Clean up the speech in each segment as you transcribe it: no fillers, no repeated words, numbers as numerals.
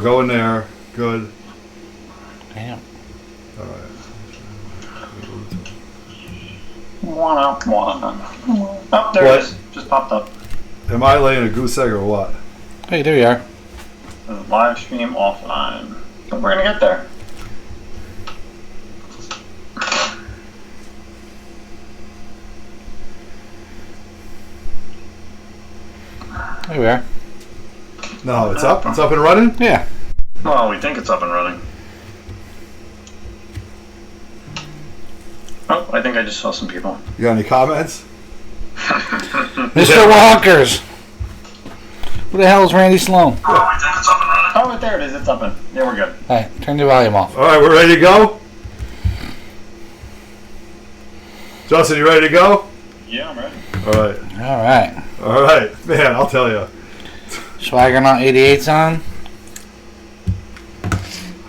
Go in there. Good. Damn. All right. Oh, there it is. Just popped up. Am I laying a goose egg or what? Hey, there you are. Live stream offline. But we're gonna get there. There we are. No, it's up. It's up and running. Yeah. Well, we think it's up and running. Oh, I think I just saw some people. You got any comments? Mr. Walkers. Who the hell is Randy Sloan? Oh, I think it's up and running. Oh, there it is. It's up and. Yeah, we're good. Hey, turn the volume off. All right, we're ready to go. Justin, you ready to go? Yeah, I'm ready. All right. All right. All right, man. I'll tell you. Swaggernaut 88's on.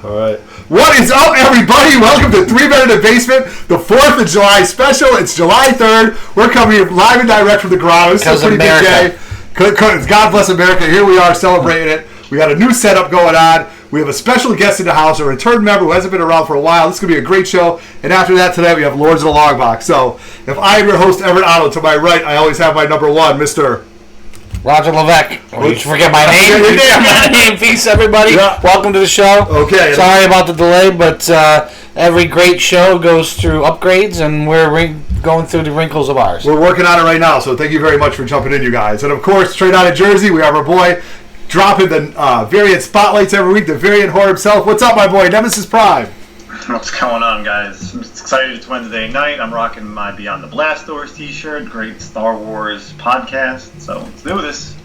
All right. What is up, everybody? Welcome to 3 Men in the Basement, the 4th of July special. It's July 3rd. We're coming here live and direct from the ground. It's a pretty big day. God bless America. Here we are celebrating it. We got a new setup going on. We have a special guest in the house, a return member who hasn't been around for a while. This is going to be a great show. And after that, today, we have Lords of the Long Box. So, if I am your host, Everett Otto, to my right, I always have my number one, Mr. Roger Levesque. Oh, you forget my name? Yeah. Name. Peace, everybody. Yeah. Welcome to the show. Okay. Sorry about the delay, but every great show goes through upgrades, and we're going through the wrinkles of ours. We're working on it right now, so thank you very much for jumping in, you guys. And, of course, straight out of Jersey, we have our boy dropping the variant spotlights every week, the variant whore himself. What's up, my boy? Nemesis Prime. What's going on, guys? I'm excited it's Wednesday night. I'm rocking my Beyond the Blast Doors t-shirt. Great Star Wars podcast. So let's do this.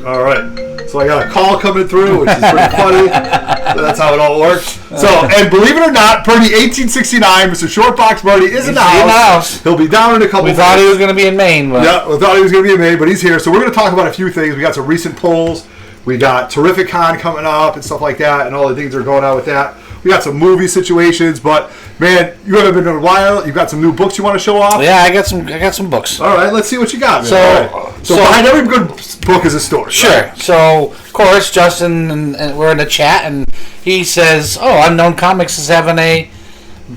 All right. So I got a call coming through, which is pretty funny. So that's how it all works. So, and believe it or not, Purdy 1869, Mr. Shortbox Marty is in the house. He'll be down in a couple We thought he was going to be in Maine. But yeah, we thought he was going to be in Maine, but he's here. So we're going to talk about a few things. We got some recent polls. We got Terrificon coming up and stuff like that, and all the things that are going on with that. We got some movie situations, but man, you haven't been in a while. You got some new books you want to show off? Yeah, I got some books. All right, let's see what you got, man. So, right. so behind every good book is a story. Sure. Right? So, of course, Justin and we're in the chat, and he says, "Oh, Unknown Comics is having a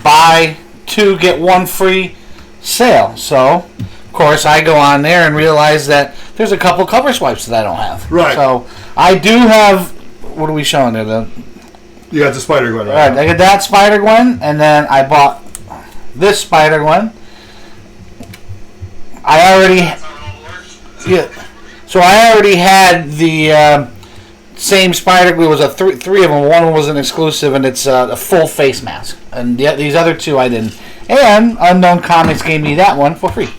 buy 2 get 1 free sale." So, of course, I go on there and realize that there's a couple cover swipes that I don't have. Right. So, I do have. What are we showing there? You got the Spider-Gwen, right? I got that Spider-Gwen, and then I bought this Spider-Gwen. So I already had the same Spider-Gwen. It was three of them. One was an exclusive, and it's a full face mask. And these other 2 I didn't. And Unknown Comics gave me that one for free.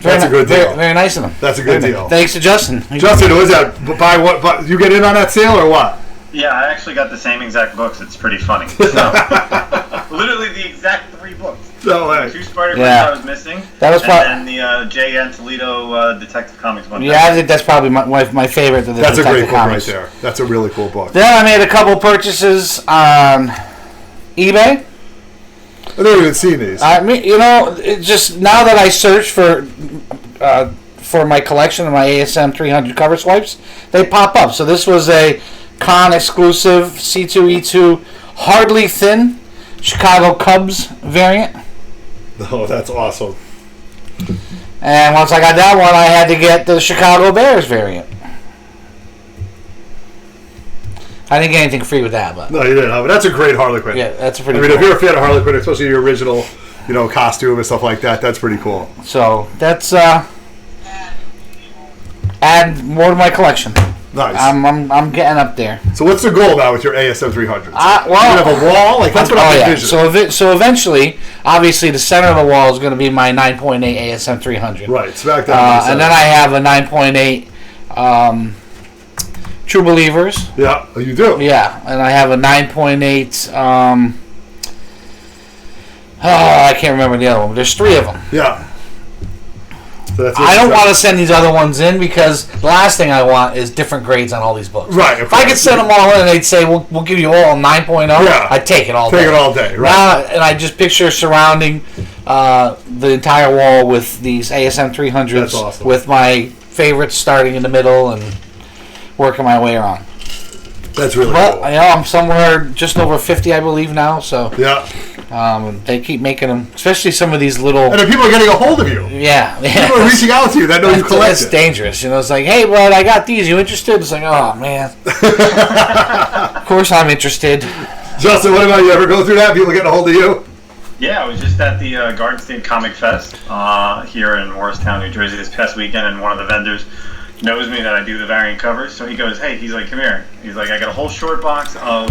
That's a good deal. Very nice of them. That's a good deal. Thanks to Justin. Justin, was that buy what? You get in on that sale or what? Yeah, I actually got the same exact books. It's pretty funny. So, literally the exact 3 books. No way. 2 Spider-Gwen I was missing. That was and then the J.N. Toledo Detective Comics one. Yeah, I think that's probably my favorite. That's a great book right there. That's a really cool book. Then I made a couple purchases on eBay. I never even seen these. I mean, it just now that I search for my collection of my ASM 300 cover swipes, they pop up. So this was a con exclusive C2E2 Hardly Thin Chicago Cubs variant. Oh, that's awesome. And once I got that one, I had to get the Chicago Bears variant. I didn't get anything free with that, but no, you didn't. But that's a great Harley Quinn. Yeah, that's a pretty. If you're a fan of Harley Quinn, especially your original, costume and stuff like that, that's pretty cool. So that's add more to my collection. Nice. I'm getting up there. So what's the goal now with your ASM 300s? Well, you have a wall, that's what I'm envisioning. So eventually, obviously, the center of the wall is going to be my 9.8 ASM 300. Right. Smack down. And then I have a 9.8 True Believers. Yeah, you do. Yeah, and I have a 9.8. I can't remember the other one. There's 3 of them. Yeah. So I don't want to send these other ones in because the last thing I want is different grades on all these books. Right. If I could send them all in and they'd say, we'll give you all a 9.0, I'd take it all day. Take it all day, right. Now, and I just picture surrounding the entire wall with these ASM 300s. That's awesome. With my favorites starting in the middle and working my way around. That's really Well, cool. I'm somewhere just over 50, I believe, now. So Yeah. they keep making them, especially some of these little. And then people are getting a hold of you. Yeah. People are reaching out to you that know you collect It's it. dangerous. It's like, hey, bud, I got these. You interested? It's like, oh, man. Of course I'm interested. Justin, what about you? Ever go through that? People getting a hold of you? Yeah, I was just at the Garden State Comic Fest here in Morristown, New Jersey this past weekend, and one of the vendors knows me that I do the variant covers, so he goes, hey, he's like, come here. He's like, I got a whole short box of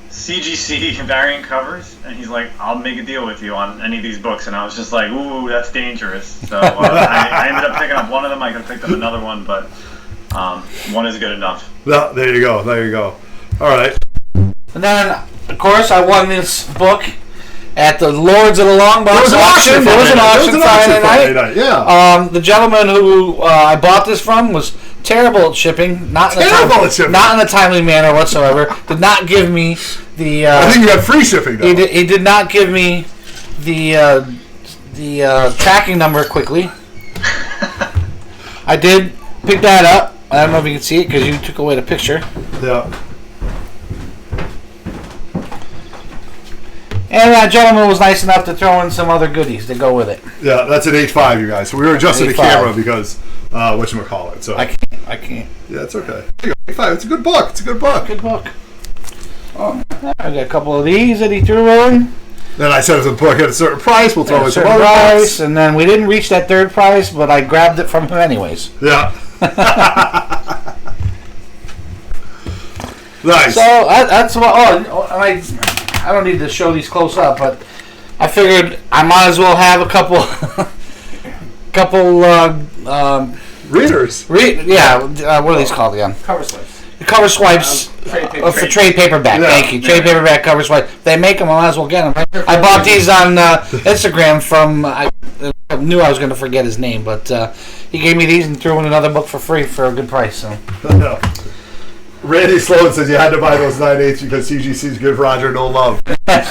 CGC variant covers, and he's like, I'll make a deal with you on any of these books. And I was just like, ooh, that's dangerous. So I ended up picking up one of them. I could have picked up another one, but one is good enough. No, there you go. There you go. All right. And then, of course, I won this book at the Lords of the Long Box auction. There was an auction Friday night. Yeah. The gentleman who I bought this from was terrible at shipping. Not in a timely manner whatsoever. Did not give me the. I think you had free shipping though. He did not give me the tracking number quickly. I did pick that up. I don't know if you can see it because you took away the picture. Yeah. And that gentleman was nice enough to throw in some other goodies to go with it. Yeah, that's an H5, you guys. So we were adjusting the camera because whatchamacallit. So I can't. Yeah, it's okay. There you go. H5. It's a good book. It's a good book. Good book. Oh, I got a couple of these that he threw in. Then I said it was a book at a certain price. We'll throw in some certain other price, and then we didn't reach that third price, but I grabbed it from him anyways. Yeah. Nice. So that's what. I don't need to show these close up, but I figured I might as well have a couple readers. What are these called again? Cover slips. The cover swipes for trade paperback. Yeah. Thank you. Trade paperback cover swipe. They make them. I might as well get them. I bought these on Instagram from. I knew I was going to forget his name, but he gave me these and threw in another book for free for a good price. So. No. Randy Sloan says you had to buy those 9/8 because CGC's give Roger no love. That's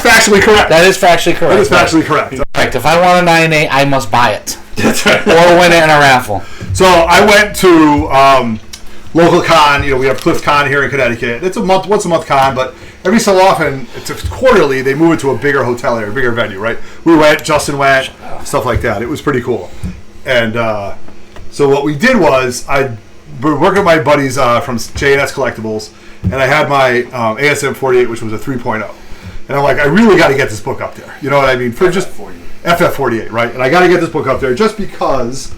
factually correct. That is factually correct. That is factually correct. Correct. If I want a 9/8, I must buy it. That's right. Or win it in a raffle. So I went to local con. We have Cliff Con here in Connecticut. It's once a month con, but every so often, it's quarterly, they move it to a bigger hotel area, a bigger venue, right? We went, Justin went, stuff like that. It was pretty cool. And so what we did was we're working with my buddies from J&S Collectibles, and I had my ASM 48, which was a 3.0. And I'm like, I really got to get this book up there. You know what I mean? For just FF 48, right? And I got to get this book up there just because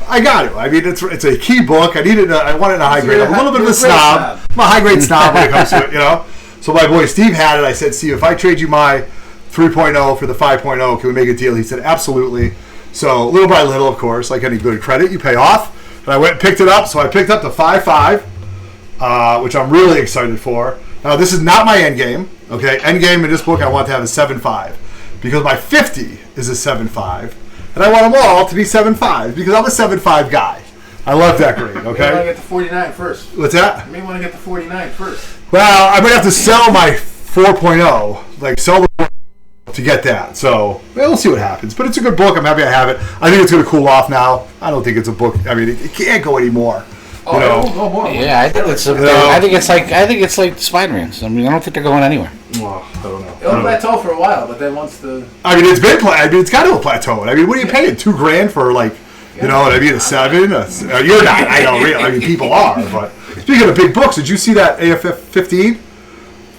I got to. I mean, it's a key book. I want it in a high grade. I'm a little bit of a snob. I'm a high grade snob when it comes to it, So my boy Steve had it. I said, Steve, if I trade you my 3.0 for the 5.0, can we make a deal? He said, absolutely. So little by little, of course, like any good credit, you pay off. And I went and picked it up. So I picked up the 5.5, which I'm really excited for. Now, this is not my end game. Okay, end game in this book, I want to have a 7.5 because my 50 is a 7.5, and I want them all to be 7.5 because I'm a 7.5 guy. I love that grade. Okay. You may want to get the 49 first. What's that? You may want to get the 49 first. Well, I'm gonna have to sell my 4.0, like sell the to get that. So we'll see what happens. But it's a good book. I'm happy I have it. I think it's gonna cool off now. I don't think it's a book. I mean, it can't go anymore. Oh, it won't go more. Yeah, I think it's. I think it's like Spider-Man's. I mean, I don't think they're going anywhere. Well, I don't know. It'll plateau for a while, but then once the. I mean, it's been. It's got to plateau. I mean, what are you paying? $2,000 for like, you know what I mean? A 7. You're not. I don't really. I mean, people are. But speaking of big books, did you see that AFF 15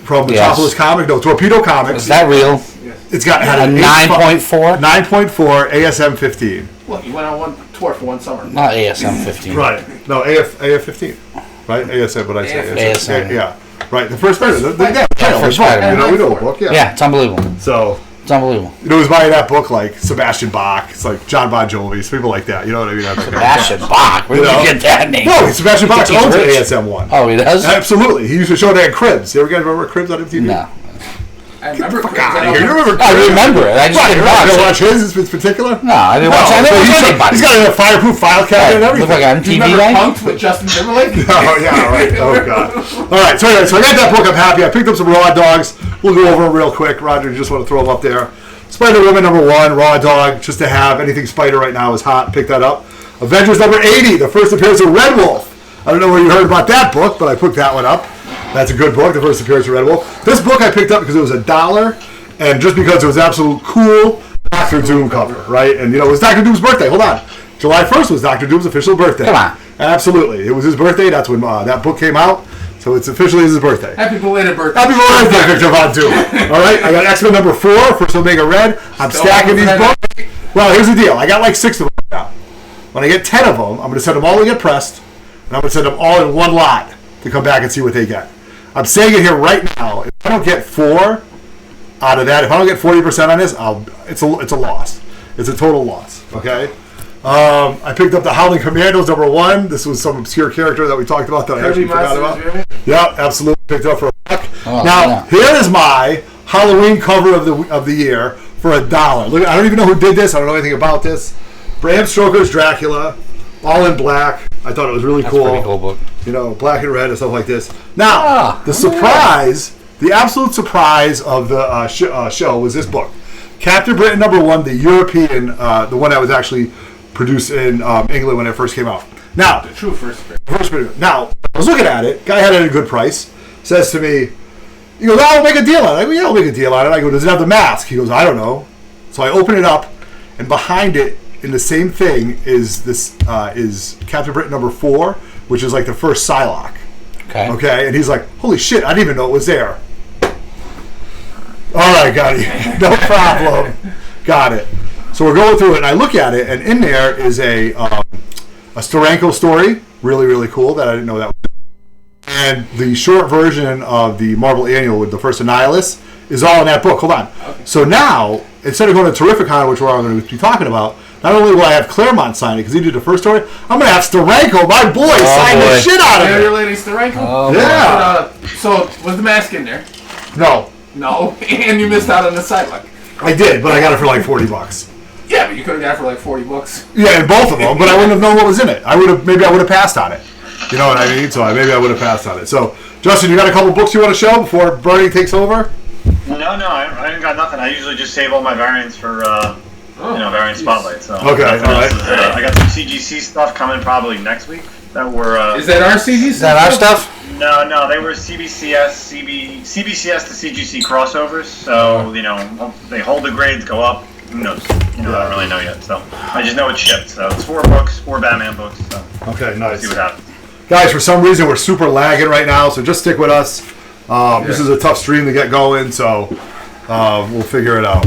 from Metropolis Comic? No, Torpedo Comics. Is that real? It's got a 9.4. 9.4 ASM 15. Look, you went on one tour for one summer. Not ASM 15. Right. No, AF 15. Right? ASM, what I say? ASM. Yeah. Right. The first Spider-Man. First Spider-Man. We know the book. Yeah, it's unbelievable. So. It's unbelievable. It was buying that book like Sebastian Bach. It's like John Bon Jovi, people like that. You know what I mean? Sebastian Bach. Where did you get that name? No, Sebastian Bach owns an ASM 1. Oh, he does? Absolutely. He used to show that in Cribs. You ever guys remember Cribs on MTV? No. I remember. You remember? I remember it. I just didn't watch it. You watch his in particular? No, I didn't watch it. He's got a fireproof file cabinet and everything. Look like an Do you MTV remember guy? Punk'd with Justin Timberlake? Oh, yeah, right. Oh, God. All right, so anyway, so I got that book. I'm happy. I picked up some Raw Dogs. We'll go over them real quick. Roger, you just want to throw them up there. Spider-Woman #1, Raw Dog, just to have. Anything Spider right now is hot. Pick that up. Avengers #80, the first appearance of Red Wolf. I don't know where you heard about that book, but I picked that one up. That's a good book, the first appearance of Red Wolf. This book I picked up because it was $1, and just because it was absolute cool Doctor Doom cover, right? And it was Doctor Doom's birthday. Hold on. July 1st was Doctor Doom's official birthday. Come on. Absolutely. It was his birthday. That's when that book came out. So it's officially his birthday. Happy belated birthday. Happy birthday, Victor Von Doom. All right, I got X-Men number 4, First Omega Red. I'm stacking these books. Well, here's the deal. I got like 6 of them now. When I get 10 of them, I'm going to send them all to get pressed, and I'm going to send them all in one lot to come back and see what they get. I'm saying it here right now. If I don't get 4 out of that, if I don't get 40% on this, it's a loss. It's a total loss. Okay. I picked up the Howling Commandos number 1. This was some obscure character that we talked about that I actually forgot about. Yeah, absolutely picked up for $1. Here is my Halloween cover of the year for $1. Look, I don't even know who did this. I don't know anything about this. Bram Stoker's Dracula, all in black. I thought it was really cool. That's a pretty cool book. Black and red and stuff like this. Now, the surprise, the absolute surprise of the show was this book. Captain Britain number 1, the European, the one that was actually produced in England when it first came out. Now, The true first. Now, I was looking at it. Guy had it at a good price. Says to me, he goes, "I'll make a deal on it." I go, "Yeah, I'll make a deal on it." I go, "Does it have the mask?" He goes, "I don't know." So I open it up, and behind it, in the same thing, is Captain Britain number 4, which is like the first Psylocke. Okay, and he's like, "Holy shit! I didn't even know it was there." All right, got it. No problem. Got it. So we're going through it, and I look at it, and in there is a Steranko story, really, really cool, that I didn't know that was. And the short version of the Marvel Annual with the first Annihilus is all in that book. Hold on. Okay. So now, instead of going to Terrificon, which we're all going to be talking about, not only will I have Claremont sign it, because he did the first story, I'm going to have Steranko, my boy, sign the shit out of it. Your lady Steranko? Oh, yeah. So, was the mask in there? No. No, and you missed out on the Psylocke. I did, but I got it for like $40. Yeah, but you could have got it for like $40. Yeah, in both of them, but I wouldn't have known what was in it. Maybe I would have passed on it. You know what I mean? So maybe I would have passed on it. So, Justin, you got a couple books you want to show before Bernie takes over? No, I ain't got nothing. I usually just save all my variants for, variant spotlight. So okay, all right. I got some CGC stuff coming probably next week. That were. Is that our CGC? Is that our stuff? No, they were CBCS to CGC crossovers. So they hold the grades, go up. Who knows? I don't really know yet. So I just know it's shipped. So it's 4 books, 4 Batman books. So okay, nice. We'll see what happens. Guys, for some reason we're super lagging right now, so just stick with us. This is a tough stream to get going, so we'll figure it out.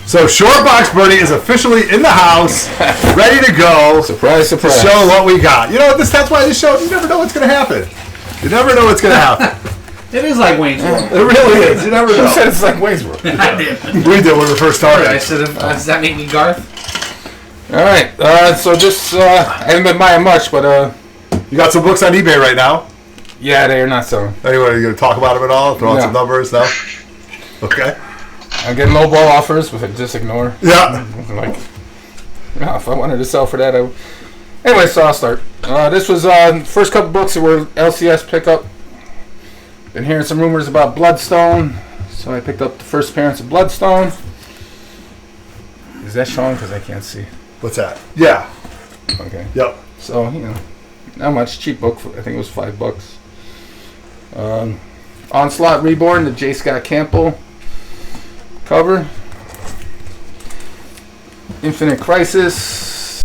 So Shortbox Bernie is officially in the house, ready to go. Surprise, surprise. To show what we got. That's why this show, you never know what's going to happen. You never know what's going to happen. It is like Wayne's World. It really is. You never know. Who said it's like Wayne's World? I did. We did when we first started. I said, does that make me Garth? All right. So just, I haven't been buying much, but... You got some books on eBay right now? Yeah, they are not selling. Anyway, you going to talk about them at all? Throw out some numbers? No? Okay. I'm getting lowball offers, but just ignore. Yeah. If I wanted to sell for that, Anyway, so I'll start. This was first couple books that were LCS pickup. Been hearing some rumors about Bloodstone, so I picked up the first appearance of Bloodstone. Is that showing? Because I can't see. What's that? Yeah. Okay. Yep. So, not much. Cheap book. I think it was $5. Onslaught Reborn, the J. Scott Campbell cover. Infinite Crisis,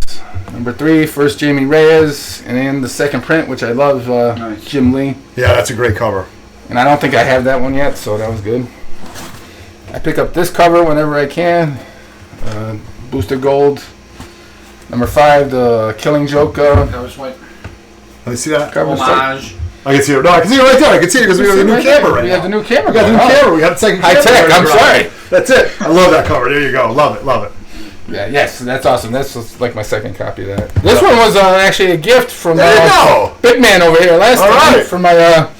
number 3, first Jamie Reyes, and then the second print, which I love, nice. Jim Lee. Yeah, that's a great cover. And I don't think I have that one yet, so that was good. I pick up this cover whenever I can. Booster Gold, number 5, the Killing Joke. Cover swipe. Let me see that. Cover homage. I can see it. No, I can see it right there. I can see it because we have the new camera right now. We have the new camera. We got the new camera. We got the second camera. High tech. I'm sorry. That's it. I love that cover. There you go. Love it. Love it. Yeah. Yes, that's awesome. That's like my second copy of that. This one was actually a gift from Big Man over here last time for my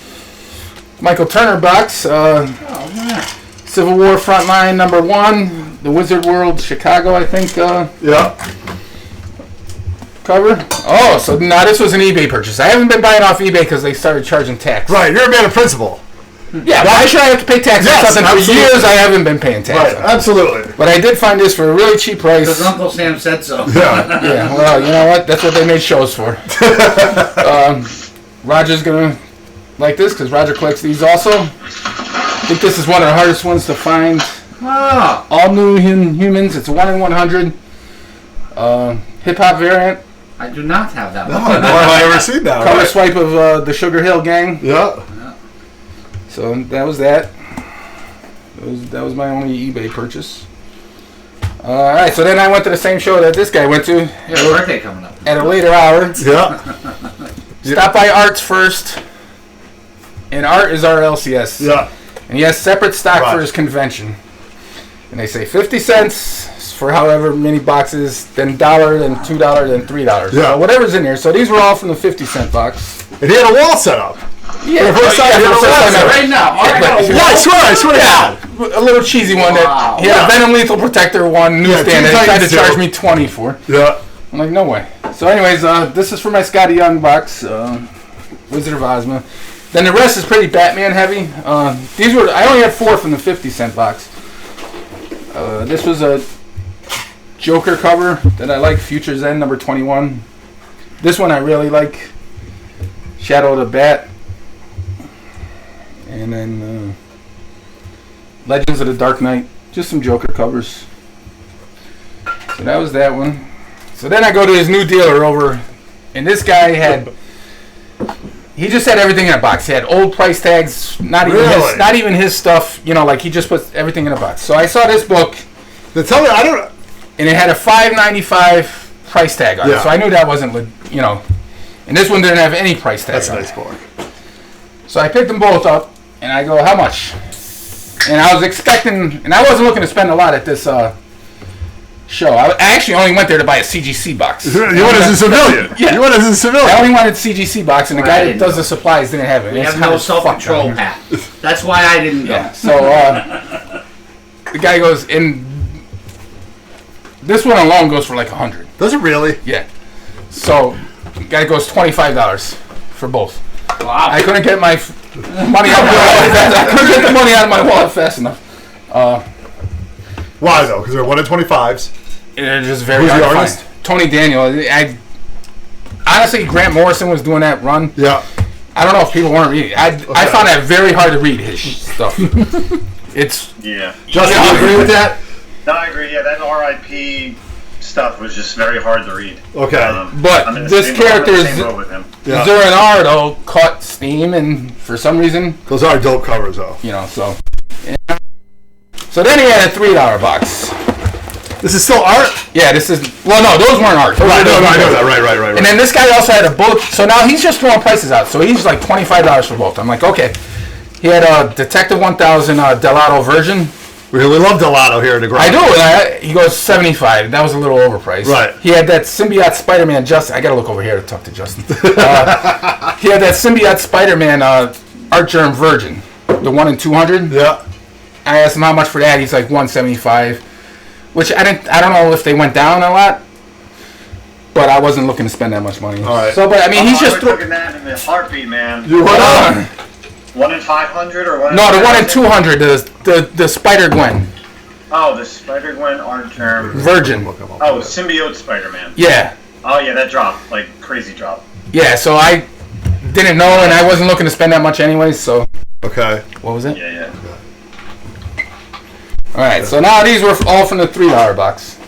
Michael Turner box. Civil War Frontline number 1, the Wizard World Chicago, I think. Cover. Oh, so now this was an eBay purchase. I haven't been buying off eBay because they started charging tax. Right, you're a man of principle. Yeah, why should I have to pay tax on something for years I haven't been paying tax on? Absolutely. But I did find this for a really cheap price. Because Uncle Sam said so. Yeah. Yeah, well, you know what? That's what they made shows for. Roger's gonna like this because Roger collects these also. I think this is one of the hardest ones to find. Ah. All new humans. It's a 1 in 100 hip hop variant. I do not have that No, one. nor have I ever seen that. Cover Right? swipe of the Sugar Hill Gang. Yeah. So that was that. That was my only eBay purchase. All right, so then I went to the same show that this guy went to His birthday coming up. at a later hour. Yeah. Stop by Art's first, and Art is our LCS. Yeah. And he has separate stock Right. for his convention. And they say 50 cents for however many boxes, then $1, then $2, then $3. Yeah. So whatever's in here. So these were all from the 50-cent box. And he had a wall set up. Yeah, For the first time, he had a wall set up. Right now. All right, but- Yeah, I swear to God. A little cheesy one Wow. that he had a Venom Lethal Protector one newsstand two that he tried to Titans charge too. me 20 for. Yeah. I'm like, no way. So anyways, this is for my Scotty Young box, Wizard of Ozma. Then the rest is pretty Batman heavy. These were, I only had 4 from the 50-cent box. This was a Joker cover that I like, Future Zen number 21. This one I really like, Shadow of the Bat. And then Legends of the Dark Knight, just some Joker covers. So that was that one. So then I go to his new dealer over, and this guy he just had everything in a box. He had old price tags, not even his stuff. You know, like he just put everything in a box. So I saw this book, Then tell me, I don't. and it had a $5.95 price tag on it. Yeah. So I knew that wasn't, you know. And this one didn't have any price tag That's a on nice it. book. So I picked them both up, and I go, how much? And I was expecting, and I wasn't looking to spend a lot at this show. I actually only went there to buy a CGC box. You went as a civilian. Yeah. You went as a civilian. I only wanted CGC box, and the Well, guy I that didn't does know. the supplies didn't have it. We It's have hot no as fuck self-control, down here. Pat. That's why I didn't go. Yeah. So the guy goes, and this one alone goes for like $100. Does it really? Yeah. So the guy goes $25 for both. Wow. I couldn't get my money out of my wallet. I couldn't get the money out of my wallet fast enough. Why though? Because they're 1 in 25s. They're just very Who's hard the to artist? find. Tony Daniel. Honestly, Grant Morrison was doing that run. Yeah. I don't know if people weren't reading. I found that very hard to read his stuff. It's Yeah. Justin, you agree with that? No, I agree. Yeah, that RIP stuff was just very hard to read. Okay. But I'm in the this same- character I'm in the is- same boat with him. Yeah. Zura and Ardo caught steam, and for some reason, Those are dope covers though. you know, so. Yeah. So then he had a $3 box. This is still art? Yeah, this is. Well, no, those weren't art. Those Right, were no, those I know ones. that. Right. And then this guy also had a book. So now he's just throwing prices out. So he's like $25 for both. I'm like, okay. He had a Detective 1000 Delato version. we love Delato here in the garage. I do. And he goes $75. That was a little overpriced. Right. He had that Symbiote Spider-Man. Justin, I gotta look over here to talk to Justin. He had that Symbiote Spider-Man Art Germ Virgin, the 1 in 200. Yeah. I asked him how much for that. He's like $175, which I don't know if they went down a lot, but I wasn't looking to spend that much money. All right. So, but I mean, he's just I would that in the heartbeat, man. You what up? 1 in 500 or 1 in no, the 1 in 200? 200, the Spider Gwen Oh, the Spider-Gwen art term. Virgin. Oh, Symbiote Spider-Man. Yeah, Oh, yeah, that dropped. Like, crazy drop. yeah. So I didn't know, and I wasn't looking to spend that much anyways. So Okay. what was it? Yeah. All right. So now these were all from the $3 box.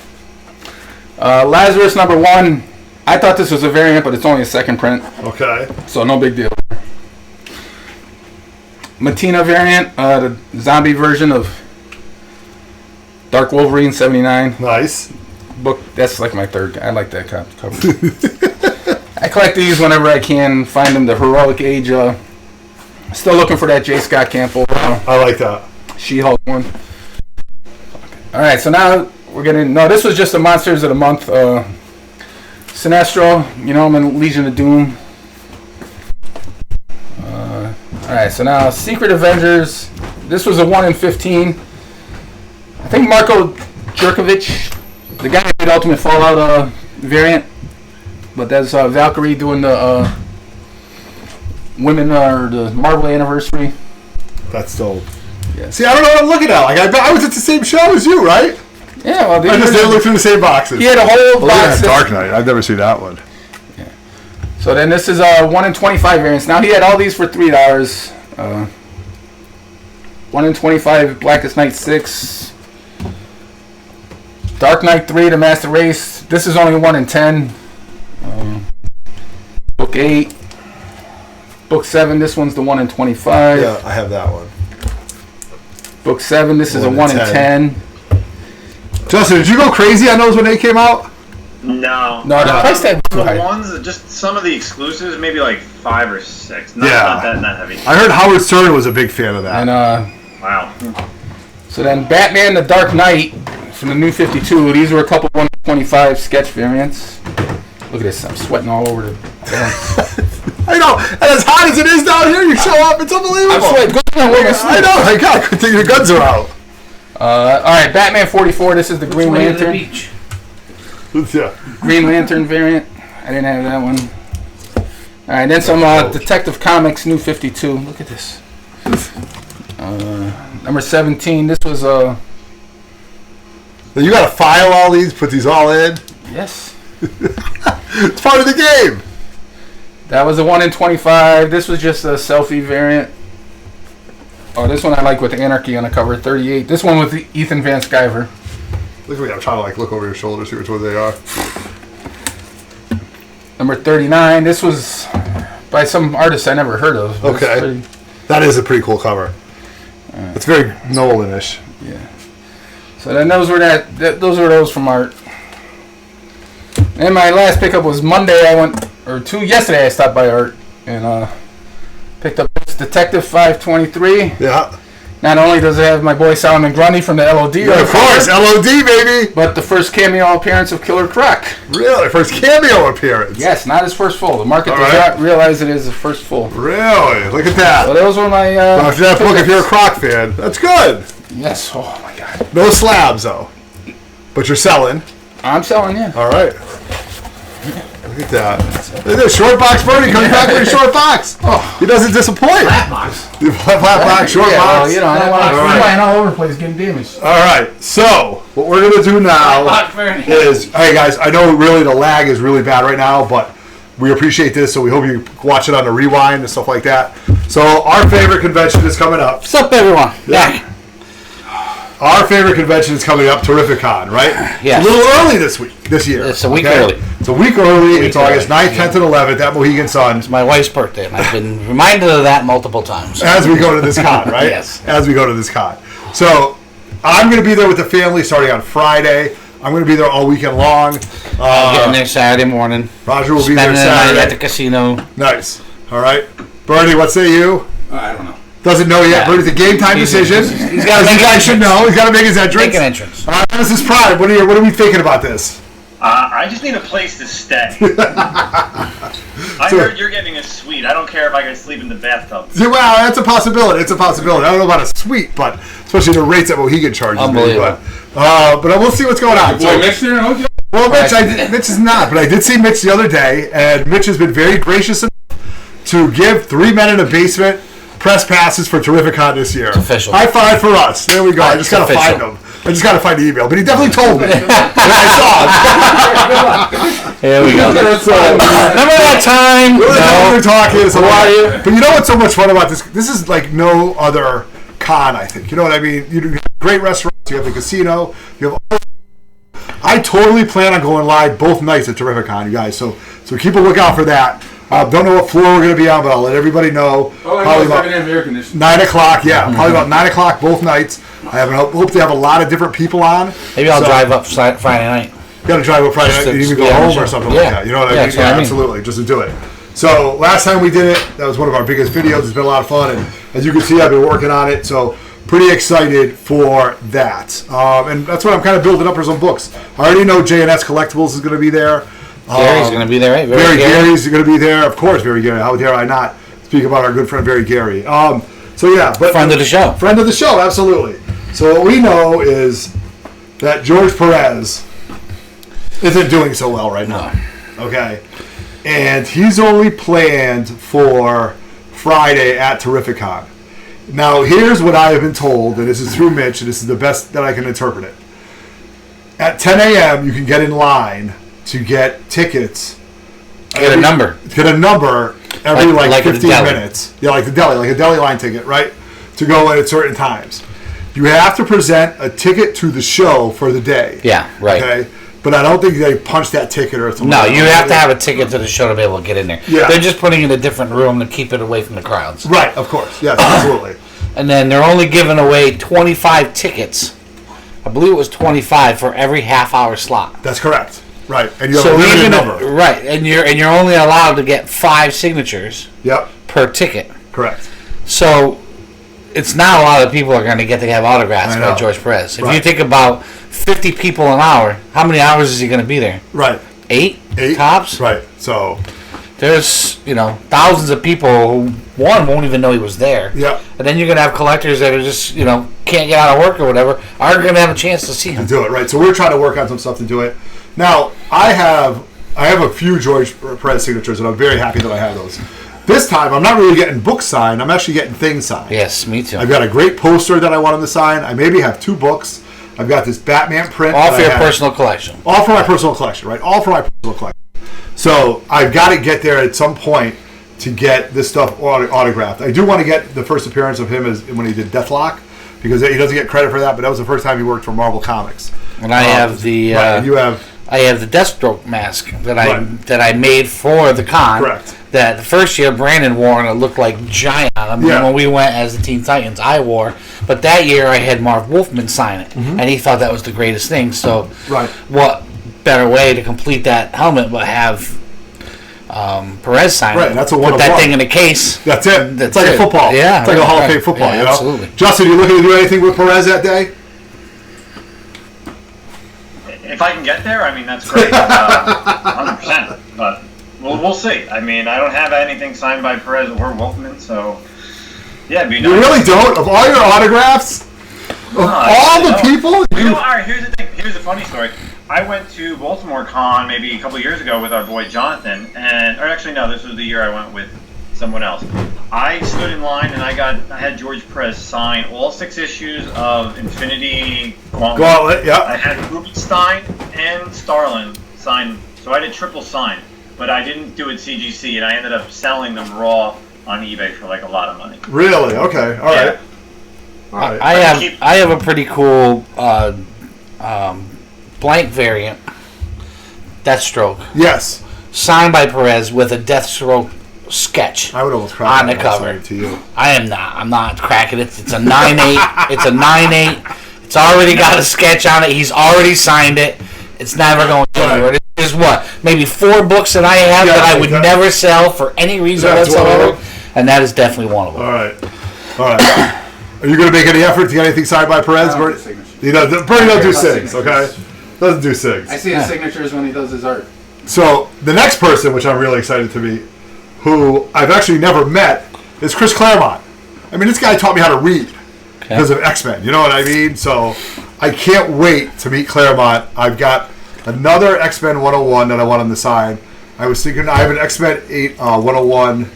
Lazarus number 1. I thought this was a variant, but it's only a second print, Okay. so no big deal. Matina variant, the zombie version of Dark Wolverine 79 Nice. book. That's like my third. I like that cover. I collect these whenever I can. Find them. The Heroic Age. Still looking for that J. Scott Campbell I like that. She-Hulk one. All right, so now we're getting. No, this was just the Monsters of the Month. Sinestro. You know, I'm in Legion of Doom. All right, so now Secret Avengers. This was a 1 in 15. I think Marko Jerkovic, the guy who did Ultimate Fallout variant, but that's Valkyrie doing the women or the Marvel anniversary. That's still. Yeah. See, I don't know what I'm looking at. Like, I was at the same show as you, right? Yeah, well, I just didn't look through the same boxes. he had a whole Well, box. yeah, Dark Knight. I've never seen that one. So then this is 1 in 25 variants. Now he had all these for $3. 1 in 25 Blackest Night 6. Dark Knight 3, The Master Race. This is only 1 in 10. Book 8. Book 7, this one's the 1 in 25. Yeah, I have that one. Book 7, this is a 1 in 10. Justin, did you go crazy on those when they came out? No. No, the price tag was too The high. ones, just some of the exclusives, maybe like 5 or 6. Not that heavy. I heard Howard Stern was a big fan of that. And Wow. so then Batman the Dark Knight from the new 52. These were a couple 125 sketch variants. Look at this, I'm sweating all over the I know, and as hot as it is down here, you show up, it's unbelievable. I'm sweating. Good thing I'm wearing a I suit. know, I got good thing your guns are out. Alright, Batman 44, this is the Green Way to the Lantern. beach. Yeah. Green Lantern variant. I didn't have that one. Alright, then some Detective Comics new 52. Look at this. Number 17, this was So you gotta file all these, put these all in. yes. It's part of the game. That was a 1 in 25. This was just a selfie variant. Oh, this one I like with Anarchy on the cover, 38. This one with Ethan Van Sciver. Look at me, I'm trying to like look over your shoulder, see which ones they are. Number 39. This was by some artist I never heard of. But it's Okay. pretty- That is a pretty cool cover. It's very Nolan-ish. yeah. So then those were those from art. And my last pickup was Monday. Yesterday I stopped by art and picked up this Detective 523. Yeah. Not only does it have my boy Solomon Grundy from the LOD, Yeah, of course, LOD, baby. but the first cameo appearance of Killer Croc. Really? First cameo appearance. Yes, not his first full. The market All does right. not realize it is his first full. Really? Look at So that. those were my. Well, after that book, if pickups. you're a Croc fan, that's good. Yes. Oh my God. No slabs, though. But you're selling. I'm selling. Yeah. All right. Look at that. Look at this. Short box Bernie coming back with a short box. Oh, he doesn't disappoint. Flat box. Flat box, short Yeah, box. well, you know, I don't want to All right. flying all over the place getting damaged. All right. So, what we're going to do now Box Bernie. is, hey guys, I know really the lag is really bad right now, but we appreciate this, so we hope you watch it on the rewind and stuff like that. So, our favorite convention is coming up. What's up, everyone? Yeah. Our favorite convention is coming up, Terrificon, right? Yes. It's a little early this year. It's a week early. It's a week early. It's week August early. 9th, 10th, and 11th at Mohegan Sun. It's my wife's birthday, and I've been reminded of that multiple times. As we go to this con, right? Yes. As we go to this con. So, I'm going to be there with the family starting on Friday. I'm going to be there all weekend long. Getting there Saturday morning. Roger will be there Spending the night at the Saturday. casino. Nice. All right. Bernie, what say you? I don't know. Doesn't know yet. Yeah. Bernie's a game time decision. He's gotta As make you an guys should entrance. know. He's got to make his entrance. Make an entrance. All right, this is Pride. What are we thinking about this? I just need a place to stay. I heard you're getting a suite. I don't care if I can sleep in the bathtub. Yeah, well, that's a possibility. It's a possibility. I don't know about a suite, but especially the rates that Mohegan charges me. Unbelievable. But we'll see what's going on. Boy, Mitch there? Okay. Well, Mitch is not, but I did see Mitch the other day, and Mitch has been very gracious enough to give 3 Men in a Basement press passes for Terrificon this year. It's official. High five for us. There we go. I just got to It's find official. him. I just got to find the email, but he definitely told me. I saw Here we go. him. So, Remember that time? we were talking. So Who are you? But you know what's so much fun about this? This is like no other con, I think. You know what I mean? You have great restaurants. You have the casino. You have. I totally plan on going live both nights at Terrificon, you guys. So keep a lookout for that. Don't know what floor we're going to be on, but I'll let everybody know. Oh, I Probably know, about have air conditioning. 9 o'clock. Yeah, probably about 9 o'clock both nights. I hope to have a lot of different people on. Maybe I'll So- drive up Friday night. You got to drive up Friday Just night to and even be go on the home show. or something Yeah. like that. You know what I Yeah, mean? that's what Yeah, I mean. absolutely. Just to do it. So last time we did it, that was one of our biggest videos. It's been a lot of fun, and as you can see, I've been working on it. So pretty excited for that. And that's what I'm kind of building up for some books. I already know J&S Collectibles is going to be there. Gary's going to be there, right? Barry Gary's going to be there. Of course, Barry Gary. How dare I not speak about our good friend Barry Gary? So yeah, but Friend of the show. Friend of the show, absolutely. So what we know is that George Perez isn't doing so well right now. Okay, and he's only planned for Friday at Terrificon. Now, here's what I have been told, and this is through Mitch, and this is the best that I can interpret it. At 10 a.m., you can get in line to get tickets Get a number. Get a number every like 15 deli. minutes. Yeah, like a deli line ticket, right? To go in at certain times. You have to present a ticket to the show for the day. Yeah, right. Okay, but I don't think they punch that ticket or something. No, you have to have a ticket to the show to be able to get in there. Yeah. They're just putting it in a different room to keep it away from the crowds. Right, of course. Yes, absolutely. And then they're only giving away 25 tickets. I believe it was 25 for every half-hour slot. That's correct. Right, and you have a limited number. Right, and you're only allowed to get 5 signatures. Yep. Per ticket. Correct. So it's not a lot of people are going to get to have autographs by George Perez. If you think about 50 people an hour, how many hours is he going to be there? Right. 8 tops? Right. So there's, thousands of people who, one, won't even know he was there. Yep. And then you're going to have collectors that are just, can't get out of work or whatever, are going to have a chance to see him. To do it, right. So we're trying to work on some stuff to do it. Now, I have a few George Perez signatures, and I'm very happy that I have those. This time, I'm not really getting books signed. I'm actually getting things signed. Yes, me too. I've got a great poster that I want him to sign. I maybe have 2 books. I've got this Batman print. All for your personal collection. All for my personal collection, right? All for my personal collection. So I've got to get there at some point to get this stuff autographed. I do want to get the first appearance of him as when he did Deathlock, because he doesn't get credit for that, but that was the first time he worked for Marvel Comics. And I have the... Right, you have... I have the Deathstroke mask that I made for the con. Correct. That the first year Brandon wore and it looked like giant on him. When we went as the Teen Titans, I wore. But that year I had Marv Wolfman sign it, and he thought that was the greatest thing. So, what better way to complete that helmet but have Perez sign it? Right, that's a put one-of-one. that thing in a case. That's it. It's like a football. Yeah, it's like a Hall of Fame football. Yeah, absolutely. Justin, you looking to do anything with Perez that day? If I can get there, I mean, that's great. 100%. But we'll see. I mean, I don't have anything signed by Perez or Wolfman, so yeah, it'd be nice. You really don't? Of all your autographs? Of all the people? All right, here's the thing. Here's a funny story. I went to Baltimore Con maybe a couple years ago with our boy Jonathan, or actually no, this was the year I went with someone else. I stood in line and I had George Perez sign all 6 issues of Infinity Gauntlet. Yeah. I had Rubenstein and Starlin sign, so I did triple sign, but I didn't do it CGC, and I ended up selling them raw on eBay for like a lot of money. Really? Okay. All right. All right. I have a pretty cool blank variant Deathstroke. Yes. Signed by Perez with a Deathstroke sketch. I would almost crack on the cover. To you. I am not. I'm not cracking it. It's a 9/8. It's a 9/8. It's already got a sketch on it. He's already signed it. It's never going anywhere. There's maybe 4 books that I have that I would never sell for any reason whatsoever, and that is definitely one of them. All right. Are you going to make any effort to get anything signed by Perez? Bernie don't do SIGs, okay? Doesn't do SIGs. I see his signatures when he does his art. So the next person, which I'm really excited to meet, who I've actually never met, is Chris Claremont. I mean, this guy taught me how to read because of X-Men. You know what I mean? So I can't wait to meet Claremont. I've got another X-Men 101 that I want him to sign. I was thinking I have an X-Men 101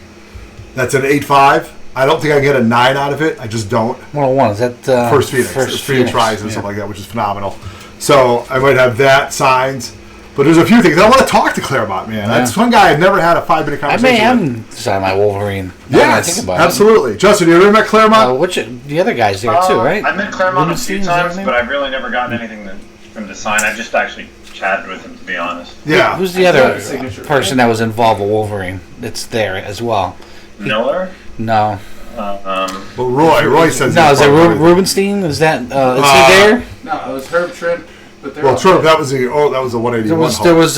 that's an 8.5. I don't think I can get a 9 out of it. I just don't. 101, is that First Phoenix. First Phoenix Rise and stuff like that, which is phenomenal. So I might have that signed. But there's a few things. I want to talk to Claremont, man. That's one guy I've never had a 5-minute conversation with. I may have signed my Wolverine. Yes, absolutely. Justin, you ever met Claremont? The other guy's there too, right? I met Claremont a few times, but I've really never gotten anything from him to sign. I've just actually chatted with him, to be honest. Yeah. Who's the other person that was involved with Wolverine that's there as well? Miller? No. Well, Roy says... No, is it Rubenstein? Is that... is he there? No, it was Herb Trimp. Well, Trump, that was the 181. There was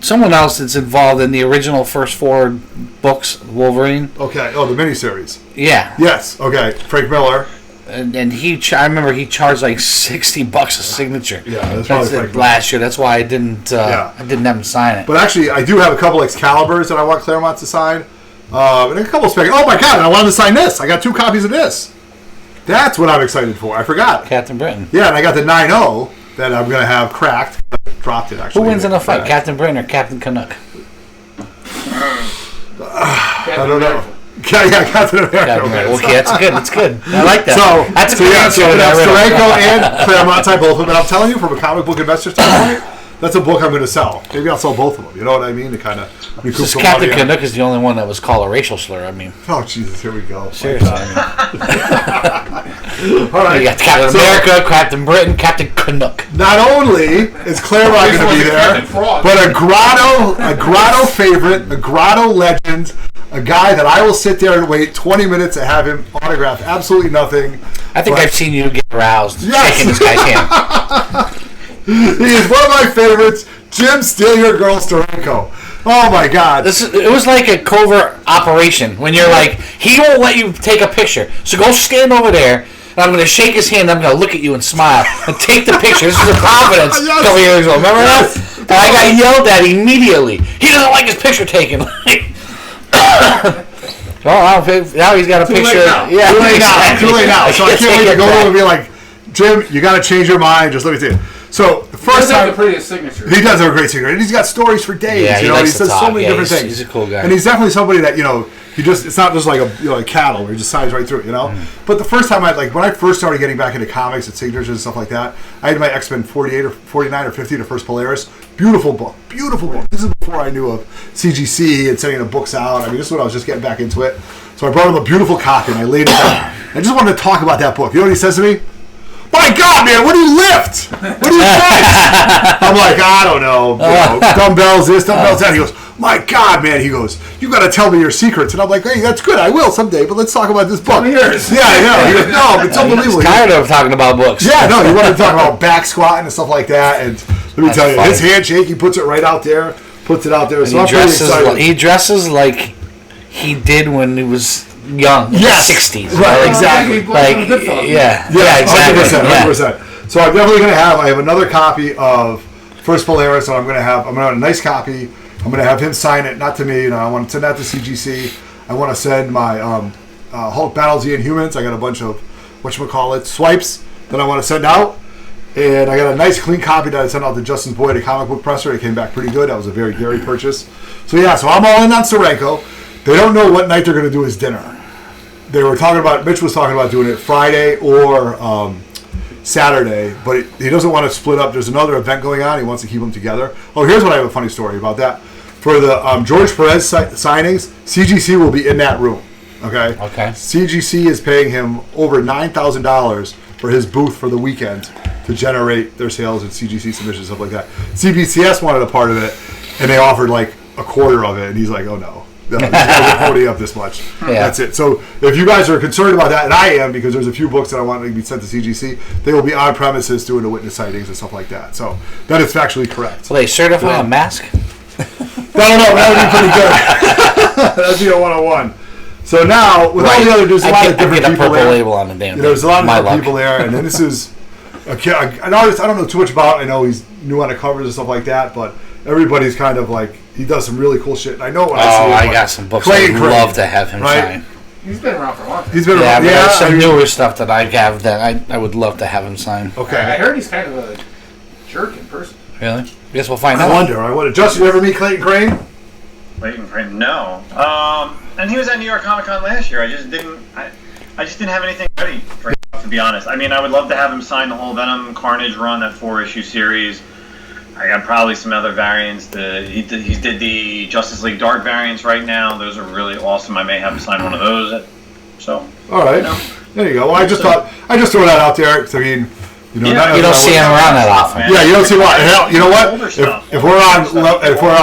someone else that's involved in the original first 4 books, Wolverine. Okay. Oh, the miniseries. Yeah. Yes. Okay. Frank Miller. And I remember he charged like $60 a signature. Yeah, that's probably Frank last year. That's why I didn't have him sign it. But actually, I do have a couple Excaliburs that I want Claremont to sign, and a couple specs. Oh my God! I wanted to sign this. I got 2 copies of this. That's what I'm excited for. I forgot. Captain Britain. Yeah, and I got the 9.0 that I'm going to have cracked. I dropped it, actually. Who wins in a fight, Captain Britain or Captain Canuck? I don't know. Yeah, Captain America. Okay, that's good. That's good. I like that. So that's Steranko and Claremont type both of them. And I'm telling you, from a comic book investor standpoint, that's a book I'm going to sell. Maybe I'll sell both of them. You know what I mean? To kind of recoup Just some Captain money. Canuck is the only one that was called a racial slur. I mean, Oh Jesus! Here we go. seriously. All right. You got Captain America, Captain Britain, Captain Canuck. Not only is Claremont going to be there, but a grotto favorite, a grotto legend, a guy that I will sit there and wait 20 minutes to have him autograph absolutely nothing. I think I've seen you get aroused shaking this guy's hand. He is one of my favorites, Jim Steal Your Girl Steranko. Oh my God! It was like a covert operation when you're like, he won't let you take a picture, so go stand over there, and I'm going to shake his hand. I'm going to look at you and smile and take the picture. This is a Providence a couple years ago. Remember that? And I got yelled at immediately. He doesn't like his picture taken. Well, now he's got a picture. Yeah, Too late now. So I can't wait to go over and be like, Jim, you got to change your mind. Just let me see. So the first time, the prettiest signature. He does have a great signature, and he's got stories for days. Yeah, he likes to says talk. so many different things. He's a cool guy, and he's definitely somebody that it's not just like like cattle where he just signs right through it, But the first time when I first started getting back into comics and signatures and stuff like that, I had my X-Men 48 or 49 or 50 to First Polaris. Beautiful book. This is before I knew of CGC and sending the books out. I mean, this is when I was just getting back into it. So I brought him a beautiful copy and I laid it down. I just wanted to talk about that book. You know what he says to me? My God, man, what do you lift? What do you lift? I'm like, I don't know. Dumbbells this, dumbbells that. He goes, my God, man. He goes, you got to tell me your secrets. And I'm like, hey, that's good. I will someday, but let's talk about this book. Yours. Yeah, I know. He goes, no, it's unbelievable. He's tired of talking about books. Yeah, no, he wanted to talk about back squatting and stuff like that. And let me tell you, his handshake, he puts it right out there, puts it out there. So I'm pretty excited. He dresses like he did when he was young, in the 60s. Right, exactly. Yeah, exactly. 100%. So I'm definitely going to I have another copy of First Polaris, and I'm going to have a nice copy. I'm going to have him sign it, not to me. I want to send that to CGC. I want to send my Hulk Battles the Inhumans. I got a bunch of, swipes that I want to send out. And I got a nice clean copy that I sent out to Justin's Boy, the comic book presser. It came back pretty good. That was a very Gary purchase. So I'm all in on Steranko. They don't know what night they're going to do his dinner. Mitch was talking about doing it Friday or Saturday, but he doesn't want to split up. There's another event going on. He wants to keep them together. Oh, here's what I have a funny story about that. For the George Perez signings, CGC will be in that room. Okay? CGC is paying him over $9,000 for his booth for the weekend to generate their sales and CGC submissions, stuff like that. CBCS wanted a part of it, and they offered like a quarter of it, and he's like, oh no. These guys are holding up this much. Yeah. That's it. So if you guys are concerned about that, and I am, because there's a few books that I want to be sent to CGC, they will be on premises doing the witness sightings and stuff like that. So that is factually correct. Will they certify a mask? I don't know. That would be pretty good. That would be a 101. So now, with all the other, there's a lot of different people there. Label on the damn there's a lot of different people there, and then this is an artist I don't know too much about. I know he's new on the covers and stuff like that, but everybody's kind of like, he does some really cool shit. And I know when I see him, I got some books I'd love to have him sign. He's been around for a long time. He's been around. There's some newer stuff that I have that I would love to have him sign. Okay. I heard he's kind of a jerk in person. Really? I guess we'll find out. I wonder. Justin, you ever meet Clayton Crane? Clayton Crane? No. And he was at New York Comic Con last year. I just didn't have anything ready for him, to be honest. I mean, I would love to have him sign the whole Venom Carnage run, that 4-issue series. I got probably some other variants. He did the Justice League Dark variants right now. Those are really awesome. I may have him sign one of those. All right. There you go. Well, I just throw that out there. I mean, you don't see him around that often. Yeah, you don't see why. Hell, you know what? If we're on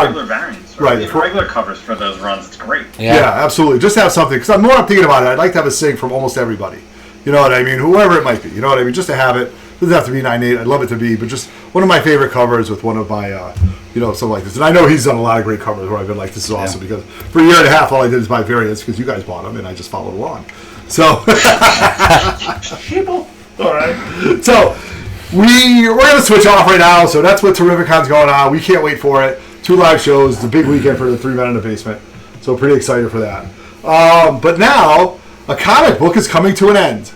regular variants, regular covers for those runs, it's great. Yeah, absolutely. Just have something, because I'm thinking about it. I'd like to have a sig from almost everybody. You know what I mean? Whoever it might be. You know what I mean? Just to have it. It doesn't have to be 9/8. I'd love it to be, but just one of my favorite covers with one of my, something like this. And I know he's done a lot of great covers where I've been like, this is awesome, because for a year and a half, all I did is buy variants because you guys bought them, and I just followed along. So, all right. So, we're going to switch off right now. So that's what Terrificon's going on. We can't wait for it. 2 live shows. The big weekend for the 3 Men in the Basement. So pretty excited for that. But now, a comic book is coming to an end.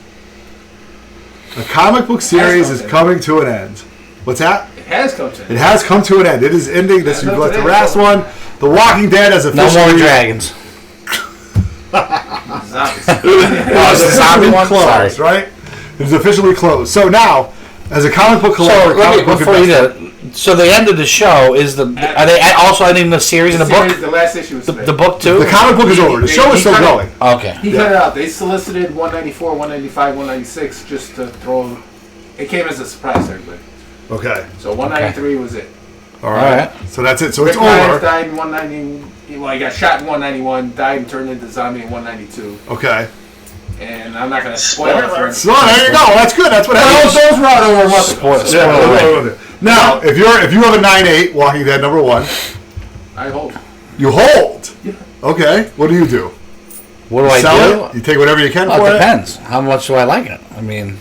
A comic book series is coming to an end. What's that? It has come to an end. It has come to an end. It is ending. This is like the last one. The Walking Dead has officially... No more dragons. Zombie closed, right? It is officially closed. So now, As a comic book So collector, let me, comic book before you investor. do it, so the end of the show is are they also ending the series in the book? The last issue was The book too? The comic book is over. The show is still going. Okay. He cut it out. They solicited 194, 195, 196 just to throw. It came as a surprise to everybody. Okay. So 193 was it. All right. Alright. So that's it. So Rick it's Grimes over. died in 190. Well, he got shot in 191, died and turned into zombie in 192. Okay. And I'm not going to spoil it for So there you go. That's good. That's what happens. Those were out over a month ago. Spoil- So spoiler. Now, if you have a 9/8 Walking Dead #1, I hold. you hold. Yeah. Okay. What do you do? What do I Sell do? it? You take whatever you can Well, for it it. depends. How much do I like it? I mean,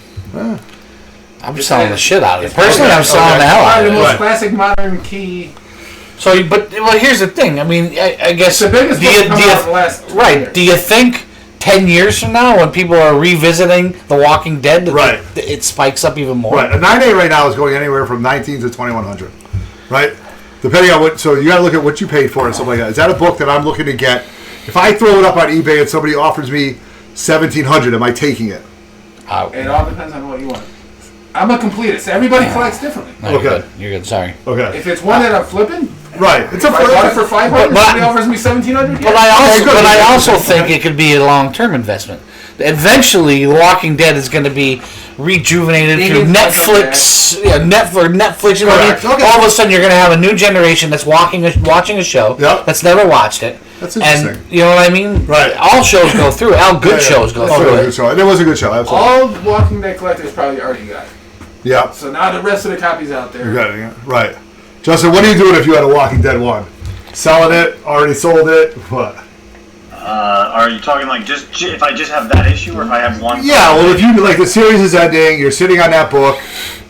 I'm selling the shit out of it. It's Personally, okay, I'm selling okay. the hell One out of of the it. most Right. classic modern key. So, well, here's the thing. I mean, I guess. It's the biggest do book you, to come do you- out in the last 20 right? years. Do you think 10 years from now, when people are revisiting The Walking Dead, that Right. it spikes up even more? Right. A 9/8 right now is going anywhere from 19 to 2100. Right. Depending on what. So you got to look at what you paid for it and stuff like that. Is that a book that I'm looking to get? If I throw it up on eBay and somebody offers me 1700, am I taking it? It all depends on what you want. I'm a completist. Everybody collects differently. No, you're Okay. good. You're good. Sorry. Okay. If it's one that I'm flipping, Right. It's a. if I bought it for 500, But- somebody offers me 1700. But I also think it could be a long-term investment. Eventually, The Walking Dead is going to be rejuvenated Maybe through it's not Netflix. Yeah, Netflix. You know what I mean? Correct. Okay. All of a sudden, you're going to have a new generation that's watching a show Yep. that's never watched it. That's interesting. And you know what I mean? Right. All shows go through it. All good shows go Oh, through it was a it. good show. And it was a good show. Absolutely. All Walking Dead collectors probably already got it. Yeah. So now the rest of the copies out there. You got it. Yeah. Right. Justin, what are you doing if you had a Walking Dead 1? Selling it? Already sold it? What? Are you talking like just if I just have that issue, or if I have one? Yeah, well, if you, like, the series is ending, you're sitting on that book,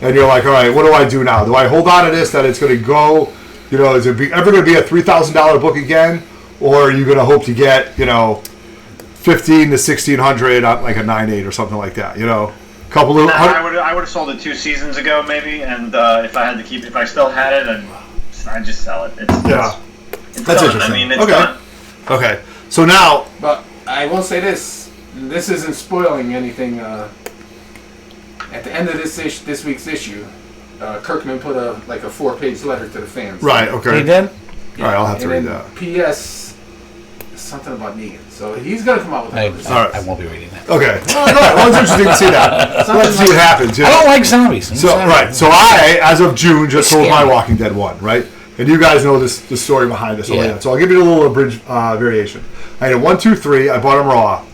and you're like, all right, what do I do now? Do I hold on to this, that it's going to go, you know, is it ever going to be a $3,000 book again? Or are you going to hope to get, you know, 15 to 1600 on like a 9/8 or something like that, you know? Couple of... I would have sold it 2 seasons ago maybe, and if I had to keep, if I still had it, I'd just sell it. Yeah. It's That's done. interesting. I mean, it's Okay. done. Okay. So now... But I will say this: this isn't spoiling anything. At the end of this week's issue, Kirkman put a 4-page letter to the fans. Right, okay. He did? All right, I'll have to read And then that. P.S. something about Negan. So he's gonna come out with I, another. All right. I won't be reading that. Okay. All right, well, it's interesting to see that. Let's see what happens. You I know? don't like zombies. I'm So sorry. right, so I, as of June, just sold my Scary. Walking Dead 1, right? And you guys know the story behind this. Yeah. So I'll give you a little abridged variation. I had a 1, 2, 3. I bought them raw.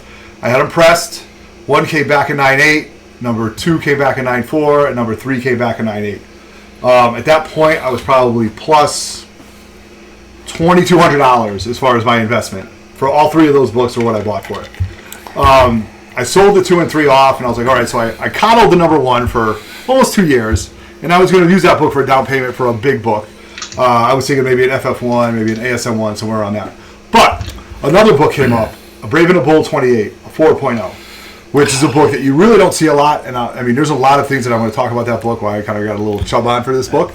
I had them pressed. 1 came back in 9/8. Number 2 came back in 9/4, and number 3 came back in 9/8. At that point, I was probably plus $2,200 as far as my investment for all 3 of those books are what I bought for it. I sold the 2 and 3 off, and I was like, all right. So I coddled the number 1 for almost 2 years, and I was going to use that book for a down payment for a big book. I was thinking maybe an FF1, maybe an ASM1, somewhere around that. But another book came up, A Brave and a Bold 28, a 4.0, which is a book that you really don't see a lot. And I mean, there's a lot of things that I'm going to talk about that book, why I kind of got a little chub on for this book,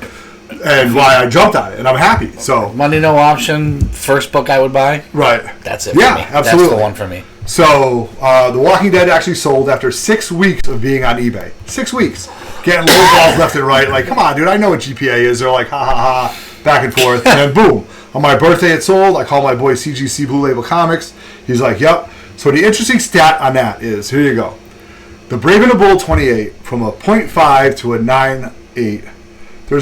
and why I jumped on it, and I'm happy. So Monday No Option, first book I would buy. right. That's it Yeah, for me. absolutely. That's the one for me. So, The Walking Dead actually sold after 6 weeks of being on eBay. 6 weeks. Getting low balls left and right. Like, come on, dude, I know what GPA is. They're like, ha, ha, ha, back and forth. And then, boom. On my birthday, it sold. I call my boy CGC Blue Label Comics. He's like, yep. So, the interesting stat on that is, here you go. The Brave and the Bold 28, from a 0.5 to a 9.8,